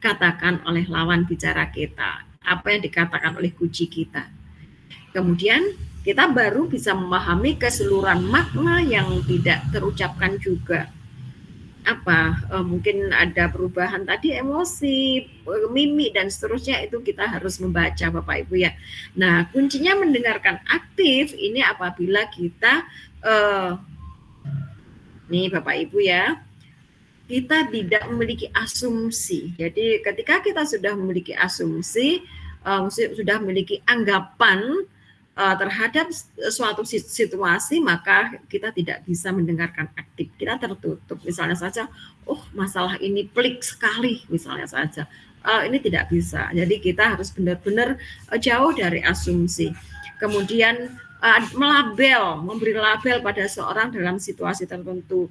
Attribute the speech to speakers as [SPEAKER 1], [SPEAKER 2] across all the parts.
[SPEAKER 1] dikatakan oleh lawan bicara kita, apa yang dikatakan oleh kunci kita. Kemudian kita baru bisa memahami keseluruhan makna yang tidak terucapkan juga. Mungkin ada perubahan tadi emosi, mimik dan seterusnya, itu kita harus membaca Bapak Ibu ya. Nah, kuncinya mendengarkan aktif ini apabila kita nih Bapak Ibu ya, kita tidak memiliki asumsi. Jadi ketika kita sudah memiliki asumsi, sudah memiliki anggapan terhadap suatu situasi, maka kita tidak bisa mendengarkan aktif. Kita tertutup. Misalnya saja, masalah ini pelik sekali, misalnya saja. Ini tidak bisa. Jadi kita harus benar-benar jauh dari asumsi. Kemudian memberi label pada seorang dalam situasi tertentu.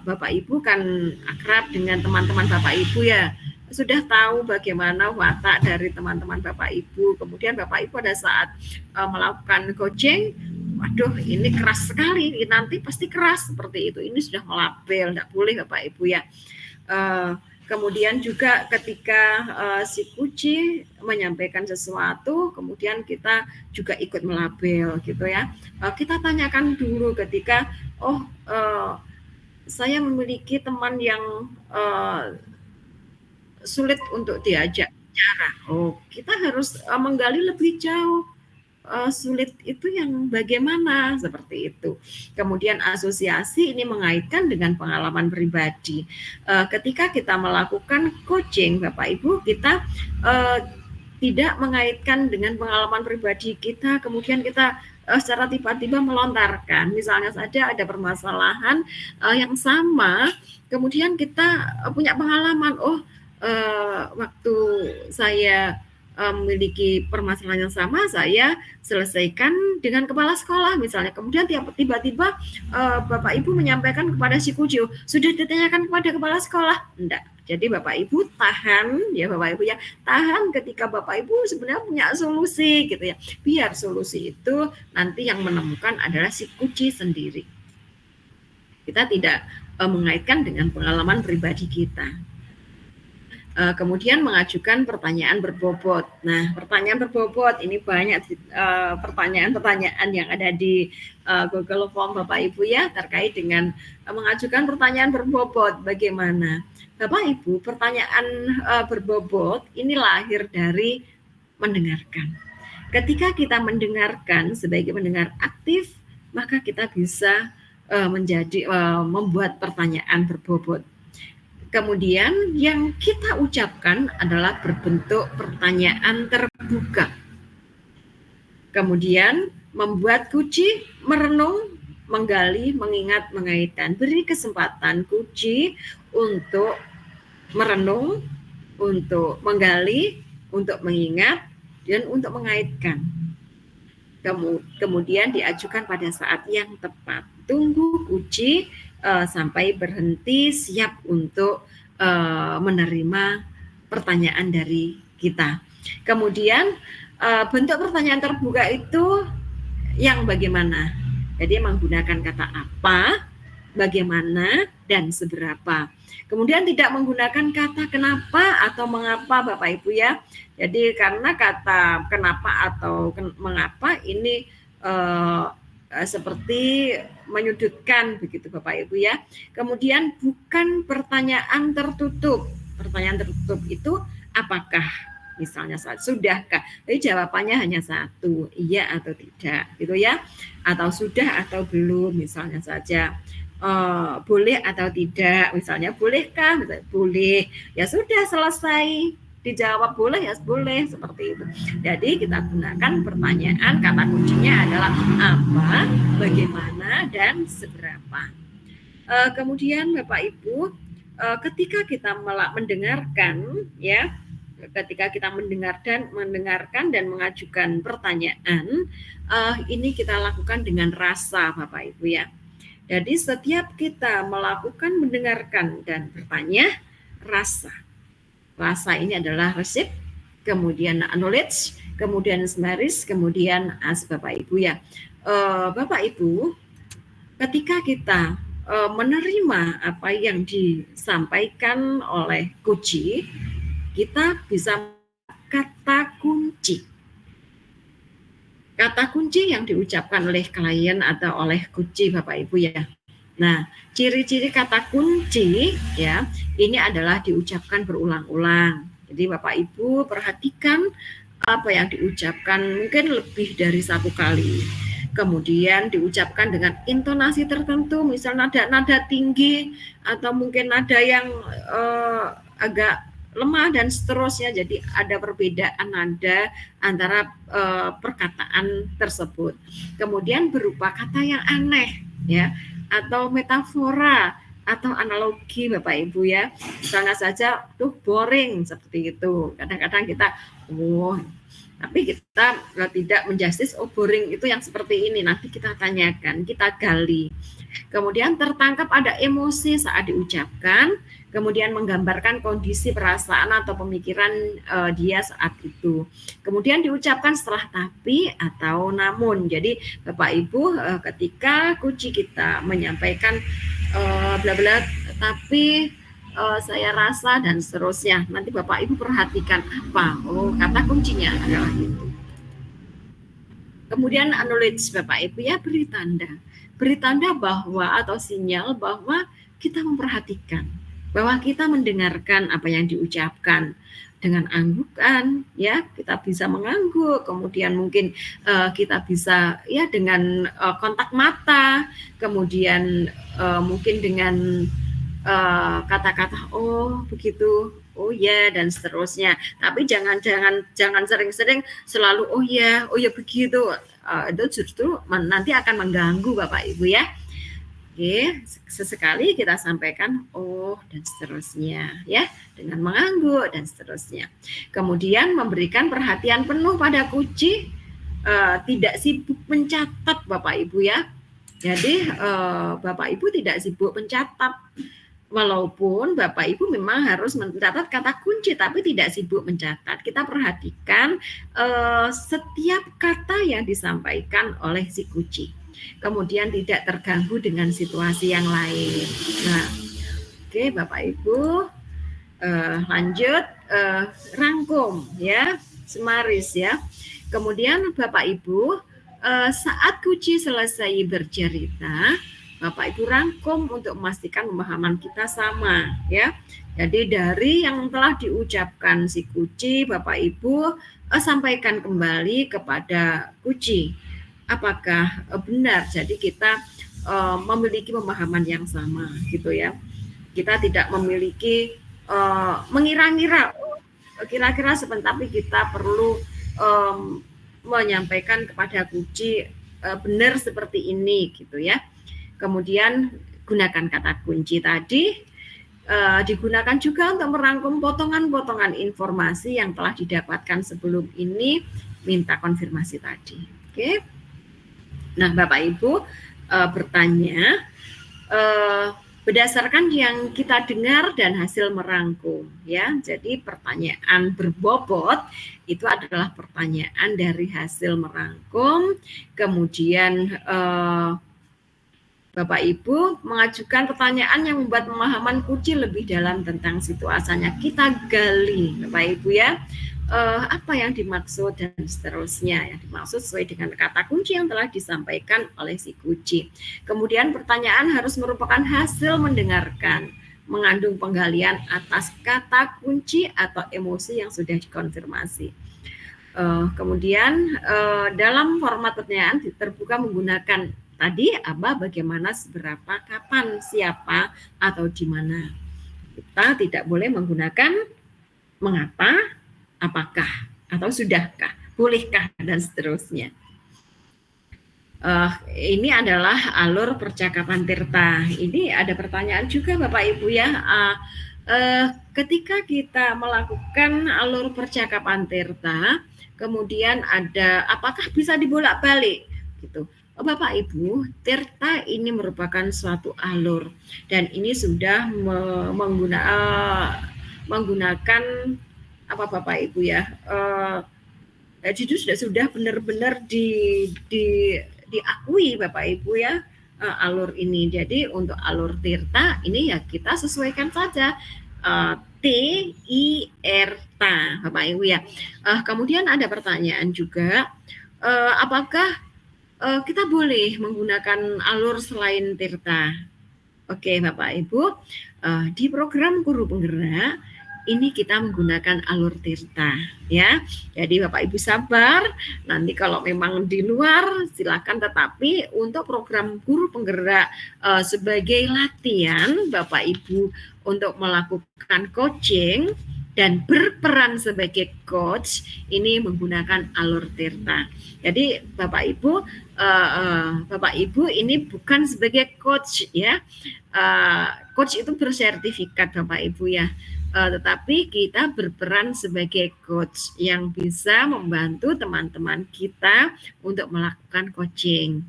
[SPEAKER 1] Bapak Ibu kan akrab dengan teman-teman Bapak Ibu ya, sudah tahu bagaimana watak dari teman-teman Bapak Ibu. Kemudian Bapak Ibu pada saat melakukan coaching, waduh ini keras sekali, nanti pasti keras seperti itu. Ini sudah melabel, tidak boleh Bapak Ibu ya. Kemudian juga ketika si Kuci menyampaikan sesuatu, kemudian kita juga ikut melabel gitu ya. Kita tanyakan dulu ketika, saya memiliki teman yang sulit untuk diajak bicara. Kita harus menggali lebih jauh. Sulit itu yang bagaimana, seperti itu. Kemudian asosiasi ini mengaitkan dengan pengalaman pribadi. Ketika kita melakukan coaching Bapak Ibu, kita tidak mengaitkan dengan pengalaman pribadi kita, kemudian kita secara tiba-tiba melontarkan. Misalnya saja ada permasalahan yang sama, kemudian kita punya pengalaman, waktu saya memiliki permasalahan yang sama, saya selesaikan dengan kepala sekolah misalnya. Kemudian tiba-tiba Bapak Ibu menyampaikan kepada si Kujo, sudah ditanyakan kepada kepala sekolah? Enggak. Jadi Bapak Ibu tahan ya Bapak Ibu ya, tahan ketika Bapak Ibu sebenarnya punya solusi gitu ya. Biar solusi itu nanti yang menemukan adalah si Kuci sendiri. Kita tidak mengaitkan dengan pengalaman pribadi kita. Kemudian mengajukan pertanyaan berbobot. Nah, pertanyaan berbobot ini banyak pertanyaan-pertanyaan yang ada di Google Form Bapak Ibu ya, terkait dengan mengajukan pertanyaan berbobot. Bagaimana? Bapak Ibu, pertanyaan berbobot ini lahir dari mendengarkan. Ketika kita mendengarkan sebagai pendengar aktif, maka kita bisa membuat pertanyaan berbobot. Kemudian yang kita ucapkan adalah berbentuk pertanyaan terbuka. Kemudian membuat Kuci merenung, menggali, mengingat, mengaitkan. Beri kesempatan Kuci untuk merenung, untuk menggali, untuk mengingat, dan untuk mengaitkan. Kemudian diajukan pada saat yang tepat. Tunggu Kuci sampai berhenti, siap untuk menerima pertanyaan dari kita. Kemudian bentuk pertanyaan terbuka itu yang bagaimana? Jadi menggunakan kata apa, bagaimana, dan seberapa. Kemudian tidak menggunakan kata kenapa atau mengapa Bapak Ibu ya. Jadi karena kata kenapa atau mengapa ini seperti menyudutkan begitu Bapak Ibu ya. Kemudian bukan pertanyaan tertutup. Pertanyaan tertutup itu apakah, misalnya sudahkah? Jadi jawabannya hanya satu, iya atau tidak gitu ya. Atau sudah atau belum, misalnya saja. Boleh atau tidak, misalnya bolehkah, misalnya boleh, ya sudah selesai, dijawab boleh ya boleh, seperti itu. Jadi kita gunakan pertanyaan, kata kuncinya adalah apa, bagaimana, dan seberapa. Kemudian Bapak Ibu, ketika kita mendengarkan ya, ketika kita mendengarkan dan mengajukan pertanyaan, ini kita lakukan dengan rasa Bapak Ibu ya. Jadi setiap kita melakukan mendengarkan dan bertanya, rasa. Rasa ini adalah receive, kemudian knowledge, kemudian smaris, kemudian as Bapak Ibu ya. Bapak Ibu, ketika kita menerima apa yang disampaikan oleh Kuci, kita bisa kata kunci. Kata kunci yang diucapkan oleh klien atau oleh kunci Bapak Ibu ya. Nah, ciri-ciri kata kunci ya, ini adalah diucapkan berulang-ulang. Jadi Bapak Ibu perhatikan apa yang diucapkan mungkin lebih dari satu kali. Kemudian diucapkan dengan intonasi tertentu, misalnya nada tinggi atau mungkin nada yang agak lemah dan seterusnya. Jadi ada perbedaan nada antara perkataan tersebut. Kemudian berupa kata yang aneh ya, atau metafora atau analogi Bapak Ibu ya. Misalnya saja tuh boring seperti itu. Kadang-kadang kita tapi kita tidak menjustis boring itu yang seperti ini. Nanti kita tanyakan, kita gali. Kemudian tertangkap ada emosi saat diucapkan, kemudian menggambarkan kondisi perasaan atau pemikiran dia saat itu. Kemudian diucapkan setelah tapi atau namun. Jadi Bapak Ibu ketika kunci kita menyampaikan bla bla tapi saya rasa dan seterusnya. Nanti Bapak Ibu perhatikan apa? Kata kuncinya adalah itu. Kemudian acknowledge Bapak Ibu ya, beri tanda bahwa atau sinyal bahwa kita memperhatikan, bahwa kita mendengarkan apa yang diucapkan dengan anggukan ya, kita bisa mengangguk, kemudian mungkin kita bisa ya dengan kontak mata, kemudian mungkin dengan kata-kata oh begitu, oh ya dan seterusnya. Tapi jangan sering-sering selalu oh ya begitu. Itu justru nanti akan mengganggu Bapak Ibu ya. Oke, sesekali kita sampaikan oh dan seterusnya ya, dengan mengangguk dan seterusnya. Kemudian memberikan perhatian penuh pada kunci, tidak sibuk mencatat Bapak Ibu ya. Jadi Bapak Ibu tidak sibuk mencatat. Walaupun Bapak Ibu memang harus mencatat kata kunci, tapi tidak sibuk mencatat. Kita perhatikan setiap kata yang disampaikan oleh si kunci. Kemudian tidak terganggu dengan situasi yang lain. Nah, oke Bapak Ibu, lanjut rangkum ya, summaris ya. Kemudian Bapak Ibu saat kunci selesai bercerita, Bapak Ibu rangkum untuk memastikan pemahaman kita sama ya. Jadi dari yang telah diucapkan si kunci, Bapak Ibu sampaikan kembali kepada kunci. Apakah benar? Jadi kita memiliki pemahaman yang sama gitu ya. Kita tidak memiliki mengira-ngira kira-kira sebentar, tapi kita perlu menyampaikan kepada kunci benar seperti ini gitu ya. Kemudian gunakan kata kunci tadi, digunakan juga untuk merangkum potongan-potongan informasi yang telah didapatkan sebelum ini, minta konfirmasi tadi. Oke. Nah, Bapak Ibu bertanya berdasarkan yang kita dengar dan hasil merangkum ya. Jadi pertanyaan berbobot itu adalah pertanyaan dari hasil merangkum. Kemudian Bapak Ibu mengajukan pertanyaan yang membuat pemahaman kunci lebih dalam tentang situasinya. Kita gali Bapak Ibu ya, apa yang dimaksud dan seterusnya. Yang dimaksud sesuai dengan kata kunci yang telah disampaikan oleh si kunci. Kemudian pertanyaan harus merupakan hasil mendengarkan, mengandung penggalian atas kata kunci atau emosi yang sudah dikonfirmasi. Kemudian dalam format pertanyaan terbuka menggunakan tadi apa, bagaimana, seberapa, kapan, siapa, atau di mana. Kita tidak boleh menggunakan mengapa, apakah, atau sudahkah, bolehkah, dan seterusnya. Ini adalah alur percakapan Tirta. Ini ada pertanyaan juga Bapak Ibu ya. Ketika kita melakukan alur percakapan Tirta, kemudian ada apakah bisa dibolak-balik gitu. Bapak Ibu, Tirta ini merupakan suatu alur dan ini sudah menggunakan apa Bapak Ibu ya? Jadi itu sudah benar-benar diakui Bapak Ibu ya alur ini. Jadi untuk alur Tirta ini ya kita sesuaikan saja Tirta, Bapak Ibu ya. Kemudian ada pertanyaan juga, apakah kita boleh menggunakan alur selain tirta? Oke, Bapak Ibu, di program Guru Penggerak ini kita menggunakan alur tirta ya. Jadi Bapak Ibu sabar, nanti kalau memang di luar silakan, tetapi untuk program Guru Penggerak sebagai latihan Bapak Ibu untuk melakukan coaching dan berperan sebagai coach ini menggunakan alur tirta. Jadi Bapak Ibu ini bukan sebagai coach ya. Coach itu bersertifikat Bapak Ibu ya. Tetapi kita berperan sebagai coach yang bisa membantu teman-teman kita untuk melakukan coaching.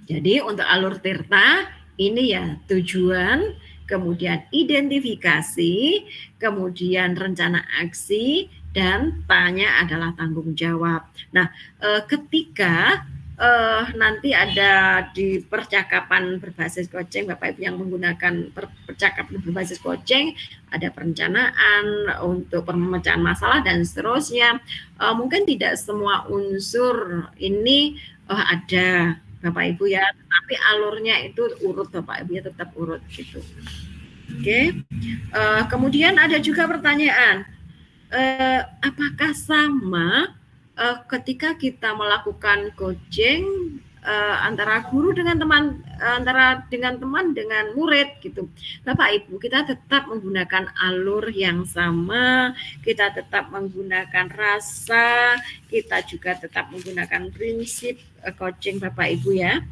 [SPEAKER 1] Jadi untuk alur tirta ini ya tujuan, kemudian identifikasi, kemudian rencana aksi, dan tanya adalah tanggung jawab. Nah, ketika nanti ada di percakapan berbasis coaching, Bapak Ibu yang menggunakan percakapan berbasis coaching, ada perencanaan untuk pemecahan masalah dan seterusnya. Mungkin tidak semua unsur ini ada Bapak Ibu ya, tapi alurnya itu urut Bapak Ibu ya, tetap urut gitu. Oke. Kemudian ada juga pertanyaan, apakah sama ketika kita melakukan coaching antara guru dengan teman, dengan murid gitu. Bapak Ibu, kita tetap menggunakan alur yang sama, kita tetap menggunakan rasa, kita juga tetap menggunakan prinsip coaching Bapak Ibu ya.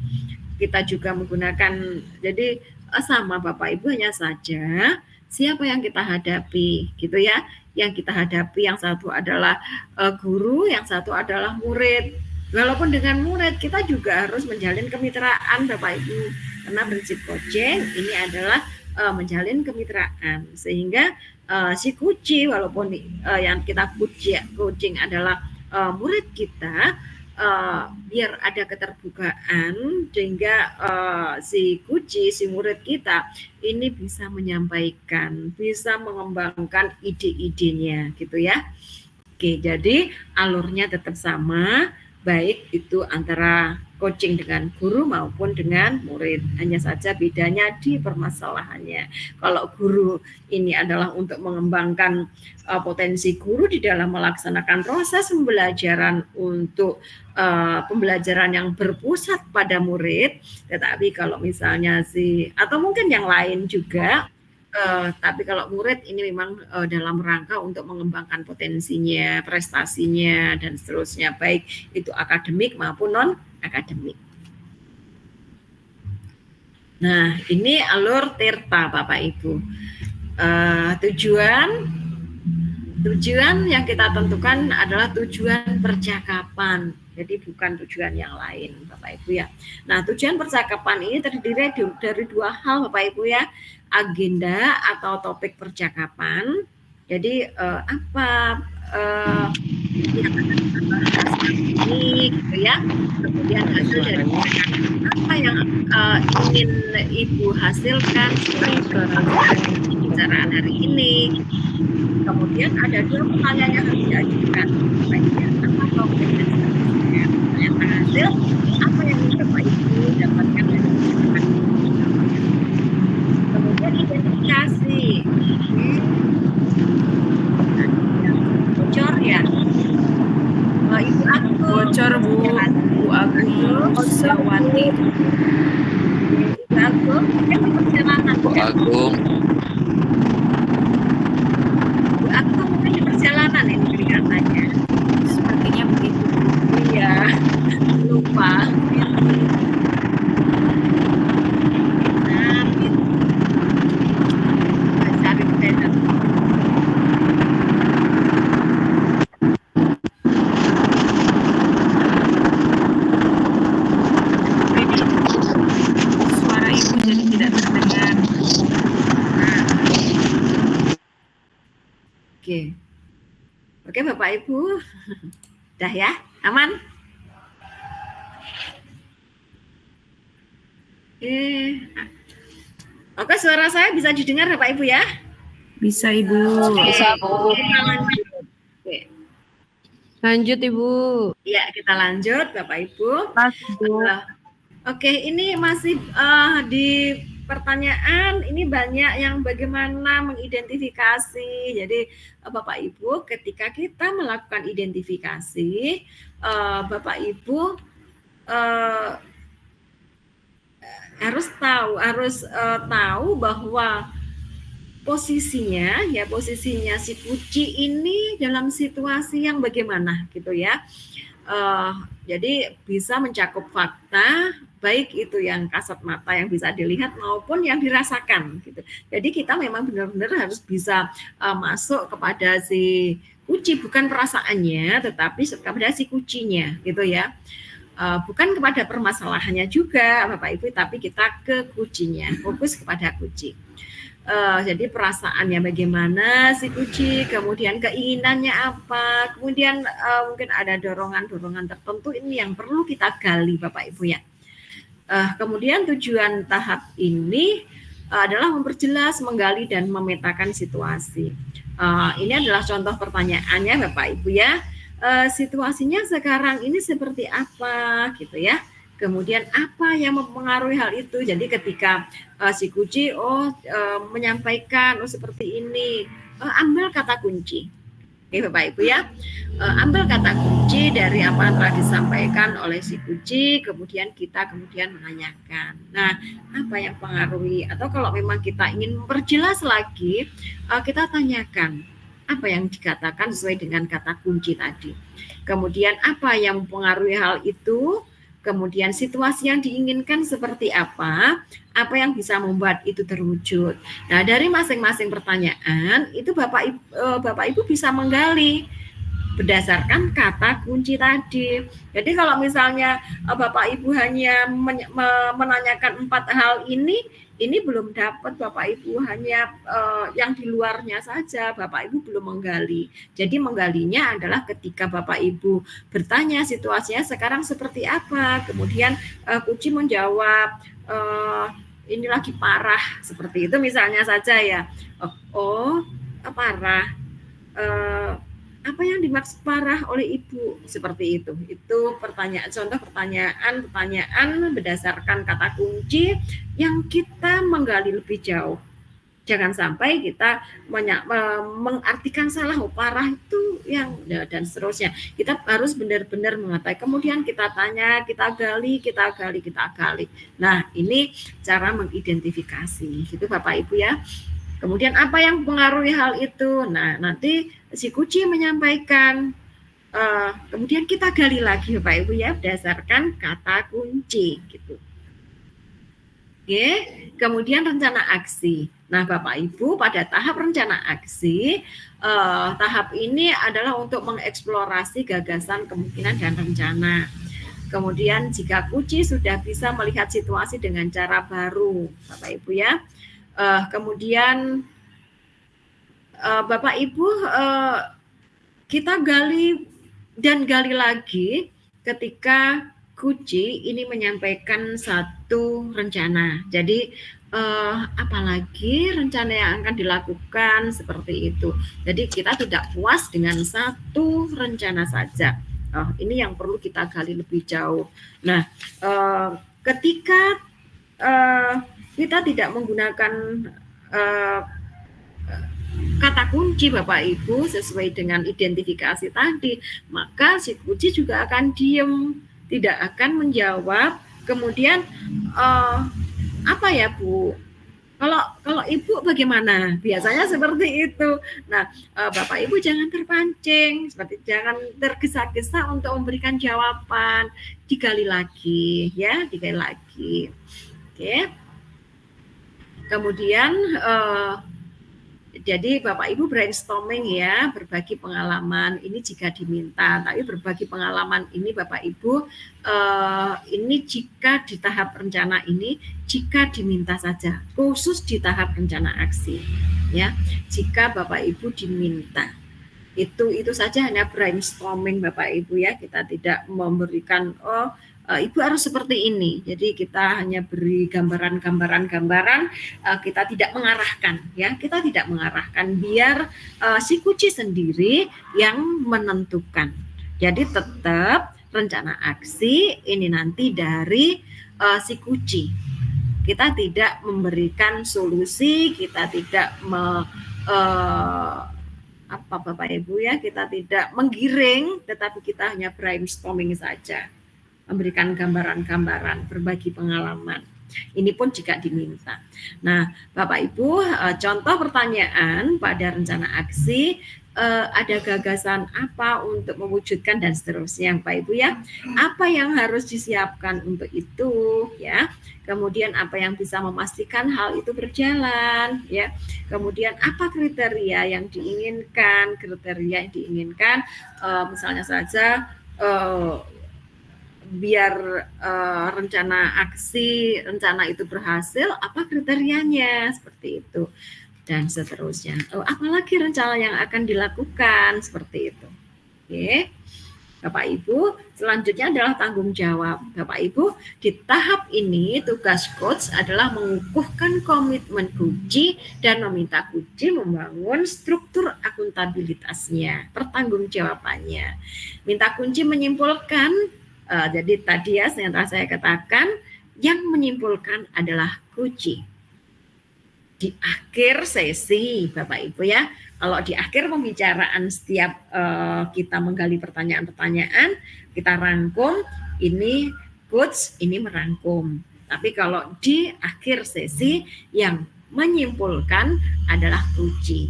[SPEAKER 1] Kita juga menggunakan, jadi sama Bapak Ibu, hanya saja siapa yang kita hadapi gitu ya. Yang kita hadapi yang satu adalah guru, yang satu adalah murid. Walaupun dengan murid kita juga harus menjalin kemitraan Bapak Ibu, karena prinsip coaching ini adalah menjalin kemitraan, sehingga si kunci walaupun yang kita coaching adalah murid kita, biar ada keterbukaan sehingga si murid kita ini bisa menyampaikan, bisa mengembangkan ide-idenya gitu ya. Oke, jadi alurnya tetap sama, baik itu antara coaching dengan guru maupun dengan murid. Hanya saja bedanya di permasalahannya. Kalau guru ini adalah untuk mengembangkan potensi guru di dalam melaksanakan proses pembelajaran untuk pembelajaran yang berpusat pada murid. Tetapi kalau misalnya atau mungkin yang lain juga, tapi kalau murid ini memang dalam rangka untuk mengembangkan potensinya, prestasinya, dan seterusnya, baik itu akademik maupun non-akademik. Nah, ini alur tirta Bapak Ibu. Tujuan yang kita tentukan adalah tujuan percakapan. Jadi bukan tujuan yang lain Bapak Ibu ya. Nah, tujuan percakapan ini terdiri dari dua hal Bapak Ibu ya. Agenda atau topik percakapan. Jadi apa yang akan kita bahas ini gitu ya. Kemudian hasil dari percakapan apa yang ingin Ibu hasilkan setelah pembicaraan hari ini. Kemudian ada dua pertanyaan yang harus diajukan. Apa topik dan seterusnya. Pertanyaan hasil, apa yang Bapak Ibu dapatkan dari percakapan ini. Kemudian identifikasi. Bocor ya. Ibu aku
[SPEAKER 2] bocor Bu Agung Sewati.
[SPEAKER 1] Ibu Agung, di perjalanan.
[SPEAKER 3] Bu Agung.
[SPEAKER 1] Bu Agung mungkin di perjalanan ini kelihatannya.
[SPEAKER 2] Sepertinya begitu.
[SPEAKER 1] Iya, lupa.
[SPEAKER 2] Suara Ibu jadi tidak terdengar.
[SPEAKER 1] Oke Bapak Ibu, dah ya, aman? Oke, suara saya bisa didengar Bapak Ibu ya?
[SPEAKER 2] Bisa Ibu.
[SPEAKER 3] Bisa Bu.
[SPEAKER 1] Kita lanjut. Oke.
[SPEAKER 2] Lanjut Ibu.
[SPEAKER 1] Ya, kita lanjut Bapak Ibu. Oke, ini masih di pertanyaan, ini banyak yang bagaimana mengidentifikasi. Jadi Bapak Ibu, ketika kita melakukan identifikasi, Bapak Ibu harus tahu bahwa posisinya si Kuci ini dalam situasi yang bagaimana gitu ya. Jadi bisa mencakup fakta, baik itu yang kasat mata yang bisa dilihat maupun yang dirasakan gitu. Jadi kita memang benar-benar harus bisa masuk kepada si Kuci, bukan perasaannya tetapi kepada si Kucinya gitu ya. Bukan kepada permasalahannya juga Bapak Ibu, tapi kita ke Kucinya, fokus kepada Kuci. Jadi perasaannya bagaimana si Kuci, kemudian keinginannya apa, kemudian mungkin ada dorongan-dorongan tertentu, ini yang perlu kita gali Bapak Ibu ya. Kemudian tujuan tahap ini adalah memperjelas, menggali, dan memetakan situasi. Ini adalah contoh pertanyaannya Bapak Ibu ya. Situasinya sekarang ini seperti apa gitu ya. Kemudian apa yang mempengaruhi hal itu? Jadi ketika si Kuci menyampaikan seperti ini, ambil kata kunci. Oke Bapak Ibu ya, ambil kata kunci dari apa yang telah disampaikan oleh si Kuci, kemudian kita menanyakan. Nah, apa yang mempengaruhi? Atau kalau memang kita ingin memperjelas lagi, kita tanyakan apa yang dikatakan sesuai dengan kata kunci tadi. Kemudian apa yang mempengaruhi hal itu? Kemudian situasi yang diinginkan seperti apa yang bisa membuat itu terwujud. Nah, dari masing-masing pertanyaan itu Bapak Ibu bisa menggali berdasarkan kata kunci tadi. Jadi kalau misalnya Bapak Ibu hanya menanyakan 4 hal ini belum dapat Bapak Ibu, hanya yang di luarnya saja Bapak Ibu belum menggali. Jadi menggalinya adalah ketika Bapak Ibu bertanya situasinya sekarang seperti apa, kemudian Kuci menjawab ini lagi parah seperti itu misalnya saja ya. Parah. Apa yang dimaksud parah oleh Ibu seperti itu. Itu contoh pertanyaan berdasarkan kata kunci yang kita menggali lebih jauh. Jangan sampai kita mengartikan salah, parah itu yang dan seterusnya. Kita harus benar-benar mengetahui. Kemudian kita tanya, kita gali. Nah, ini cara mengidentifikasi. Gitu Bapak Ibu ya. Kemudian apa yang mempengaruhi hal itu? Nah, nanti si Kuci menyampaikan. Kemudian kita gali lagi Bapak Ibu ya, berdasarkan kata kunci gitu. Oke, kemudian rencana aksi. Nah, Bapak Ibu pada tahap rencana aksi, tahap ini adalah untuk mengeksplorasi gagasan, kemungkinan, dan rencana. Kemudian jika Kuci sudah bisa melihat situasi dengan cara baru, Bapak Ibu ya. Kemudian Bapak Ibu kita gali lagi ketika Kuci ini menyampaikan satu rencana. Jadi apalagi rencana yang akan dilakukan seperti itu. Jadi kita tidak puas dengan satu rencana saja. Ini yang perlu kita gali lebih jauh. Nah, ketika kita tidak menggunakan kata kunci Bapak Ibu sesuai dengan identifikasi tadi, maka si Kuci juga akan diam, tidak akan menjawab. Kemudian apa ya Bu? Kalau Ibu bagaimana? Biasanya seperti itu. Nah, Bapak Ibu jangan terpancing, jangan tergesa-gesa untuk memberikan jawaban. Digali lagi ya, digali lagi. Oke. Kemudian jadi Bapak Ibu brainstorming ya, berbagi pengalaman ini jika diminta. Tapi berbagi pengalaman ini Bapak Ibu ini jika di tahap rencana ini jika diminta saja, khusus di tahap rencana aksi ya. Jika Bapak Ibu diminta. Itu saja hanya brainstorming Bapak Ibu ya. Kita tidak memberikan Ibu harus seperti ini. Jadi kita hanya beri gambaran, kita tidak mengarahkan, ya. Kita tidak mengarahkan, biar si Kuci sendiri yang menentukan. Jadi tetap rencana aksi ini nanti dari si Kuci. Kita tidak memberikan solusi, kita tidak apa Bapak Ibu ya, kita tidak menggiring, tetapi kita hanya brainstorming saja, memberikan gambaran-gambaran, berbagi pengalaman. Ini pun jika diminta. Nah, Bapak Ibu, contoh pertanyaan pada rencana aksi, ada gagasan apa untuk mewujudkan dan seterusnya, Pak Ibu ya. Apa yang harus disiapkan untuk itu, ya. Kemudian apa yang bisa memastikan hal itu berjalan, ya. Kemudian apa kriteria yang diinginkan, misalnya saja biar rencana itu berhasil, apa kriterianya, seperti itu dan seterusnya. Apalagi rencana yang akan dilakukan, seperti itu. Oke. Bapak Ibu, selanjutnya adalah tanggung jawab. Bapak Ibu, di tahap ini tugas coach adalah mengukuhkan komitmen Kuci dan meminta Kuci membangun struktur akuntabilitasnya, pertanggungjawabannya. Minta Kuci menyimpulkan, jadi tadi ya yang telah saya katakan, yang menyimpulkan adalah Kuci. Di akhir sesi, Bapak Ibu ya, kalau di akhir pembicaraan setiap kita menggali pertanyaan-pertanyaan, kita rangkum, ini coach, ini merangkum. Tapi kalau di akhir sesi yang menyimpulkan adalah Kuci.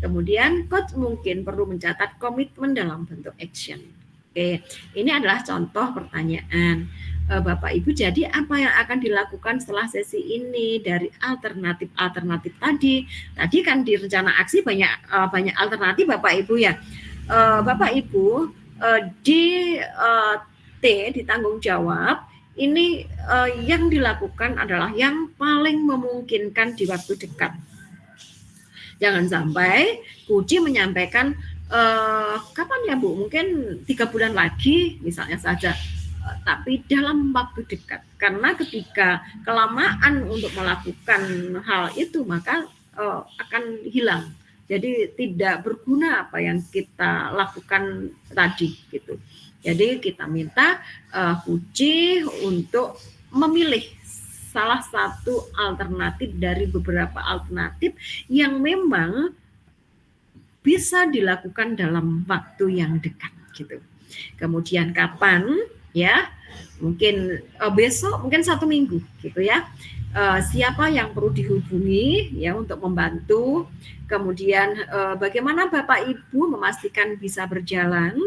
[SPEAKER 1] Kemudian coach mungkin perlu mencatat komitmen dalam bentuk action. Oke, ini adalah contoh pertanyaan. Bapak Ibu, jadi apa yang akan dilakukan setelah sesi ini dari alternatif tadi? Tadi kan di rencana aksi banyak alternatif Bapak Ibu ya. Bapak Ibu di di tanggung jawab ini yang dilakukan adalah yang paling memungkinkan di waktu dekat. Jangan sampai Kuci menyampaikan kapan ya Bu? Mungkin 3 bulan lagi misalnya saja. Tapi dalam waktu dekat, karena ketika kelamaan untuk melakukan hal itu maka akan hilang, jadi tidak berguna apa yang kita lakukan tadi gitu. Jadi kita minta Kuci untuk memilih salah satu alternatif dari beberapa alternatif yang memang bisa dilakukan dalam waktu yang dekat gitu. Kemudian kapan? Ya, mungkin besok, mungkin 1 minggu gitu ya. Siapa yang perlu dihubungi ya untuk membantu, kemudian bagaimana Bapak Ibu memastikan bisa berjalan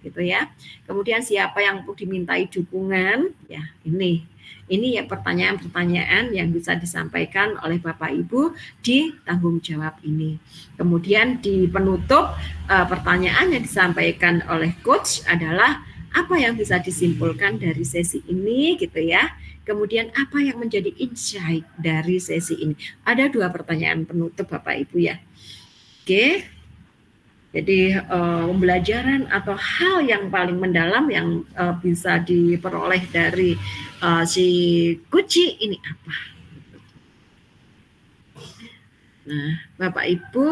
[SPEAKER 1] gitu ya. Kemudian siapa yang perlu dimintai dukungan, ya ini ya pertanyaan-pertanyaan yang bisa disampaikan oleh Bapak Ibu di tanggung jawab ini. Kemudian di penutup pertanyaan yang disampaikan oleh coach adalah apa yang bisa disimpulkan dari sesi ini gitu ya. Kemudian apa yang menjadi insight dari sesi ini. Ada 2 pertanyaan penutup Bapak Ibu ya. Oke. Jadi pembelajaran atau hal yang paling mendalam yang bisa diperoleh dari si Kuci ini apa? Nah, Bapak Ibu,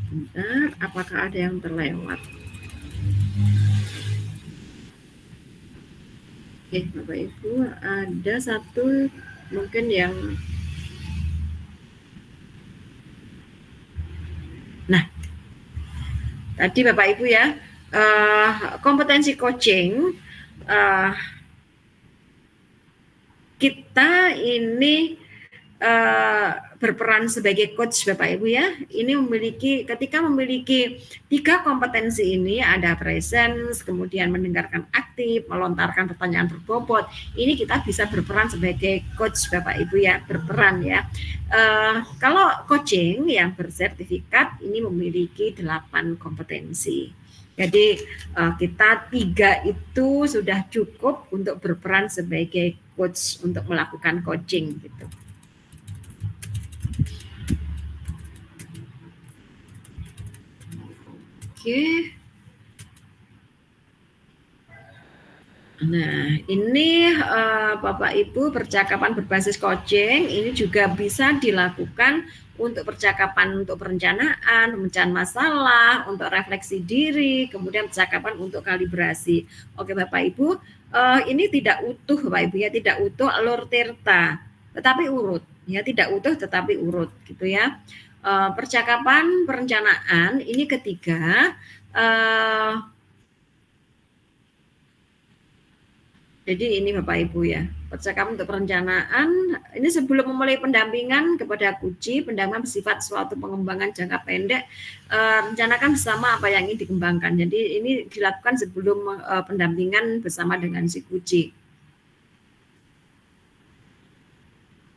[SPEAKER 1] bentar, apakah ada yang terlewat? Oke, Bapak Ibu, ada satu mungkin yang tadi Bapak Ibu ya, kompetensi coaching kita ini berperan sebagai coach Bapak Ibu ya. Ini ketika memiliki 3 kompetensi ini, ada presence, kemudian mendengarkan aktif, melontarkan pertanyaan berbobot. Ini kita bisa berperan sebagai coach Bapak Ibu ya, berperan ya. Kalau coaching yang bersertifikat ini memiliki 8 kompetensi. Jadi kita 3 itu sudah cukup untuk berperan sebagai coach untuk melakukan coaching gitu. Oke. Nah, ini Bapak Ibu, percakapan berbasis coaching ini juga bisa dilakukan untuk percakapan untuk perencanaan, pemecahan masalah, untuk refleksi diri, kemudian percakapan untuk kalibrasi. Oke Bapak Ibu, ini tidak utuh Bapak Ibu ya, tidak utuh alur tirta, tetapi urut ya, tidak utuh tetapi urut gitu ya. Percakapan perencanaan ini ketiga. Jadi ini Bapak Ibu ya, percakapan untuk perencanaan, ini sebelum memulai pendampingan kepada Kuci, pendampingan bersifat suatu pengembangan jangka pendek, rencanakan bersama apa yang ingin dikembangkan. Jadi ini dilakukan sebelum pendampingan bersama dengan si Kuci.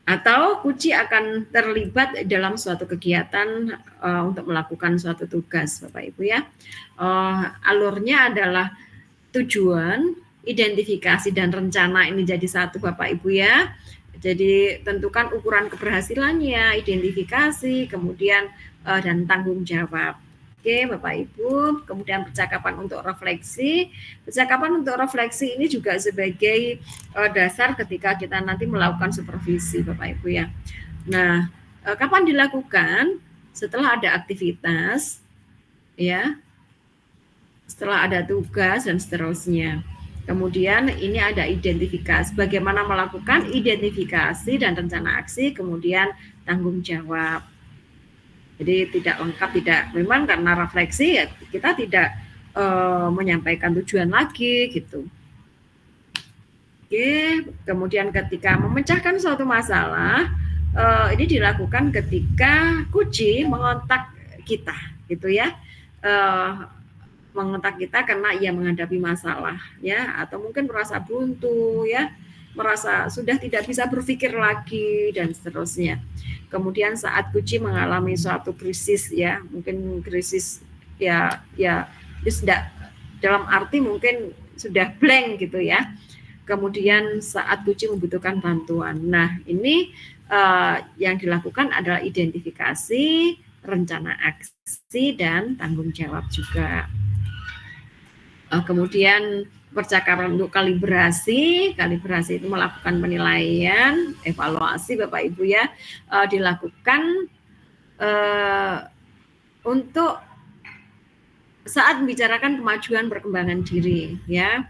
[SPEAKER 1] Atau Kuci akan terlibat dalam suatu kegiatan untuk melakukan suatu tugas Bapak Ibu ya. Alurnya adalah tujuan, identifikasi dan rencana ini jadi satu Bapak Ibu ya. Jadi tentukan ukuran keberhasilannya, identifikasi, kemudian dan tanggung jawab. Oke Bapak Ibu, kemudian percakapan untuk refleksi. Percakapan untuk refleksi ini juga sebagai dasar ketika kita nanti melakukan supervisi Bapak Ibu ya. Nah, kapan dilakukan? Setelah ada aktivitas ya, setelah ada tugas dan seterusnya. Kemudian ini ada identifikasi, bagaimana melakukan identifikasi dan rencana aksi, kemudian tanggung jawab. Jadi tidak lengkap, tidak, memang karena refleksi ya kita tidak menyampaikan tujuan lagi gitu. Oke, kemudian ketika memecahkan suatu masalah, ini dilakukan ketika Kuci mengontak kita gitu ya. Mengontak kita karena ia menghadapi masalah ya, atau mungkin merasa buntu ya, merasa sudah tidak bisa berpikir lagi dan seterusnya. Kemudian saat Kuci mengalami suatu krisis ya, mungkin krisis ya sudah dalam arti mungkin sudah blank gitu ya. Kemudian saat Kuci membutuhkan bantuan. Nah, ini yang dilakukan adalah identifikasi, rencana aksi dan tanggung jawab juga. Kemudian percakapan untuk kalibrasi itu melakukan penilaian, evaluasi Bapak Ibu ya, dilakukan untuk saat membicarakan kemajuan perkembangan diri ya,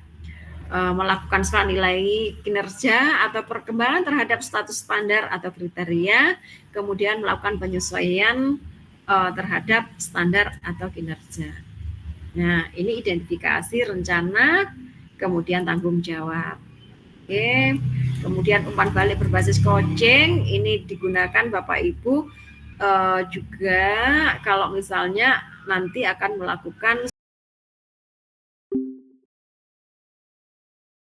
[SPEAKER 1] melakukan skala nilai kinerja atau perkembangan terhadap status standar atau kriteria, kemudian melakukan penyesuaian terhadap standar atau kinerja. Nah, ini identifikasi, rencana, kemudian tanggung jawab. Oke. Kemudian umpan balik berbasis coaching ini digunakan Bapak Ibu juga kalau misalnya nanti akan melakukan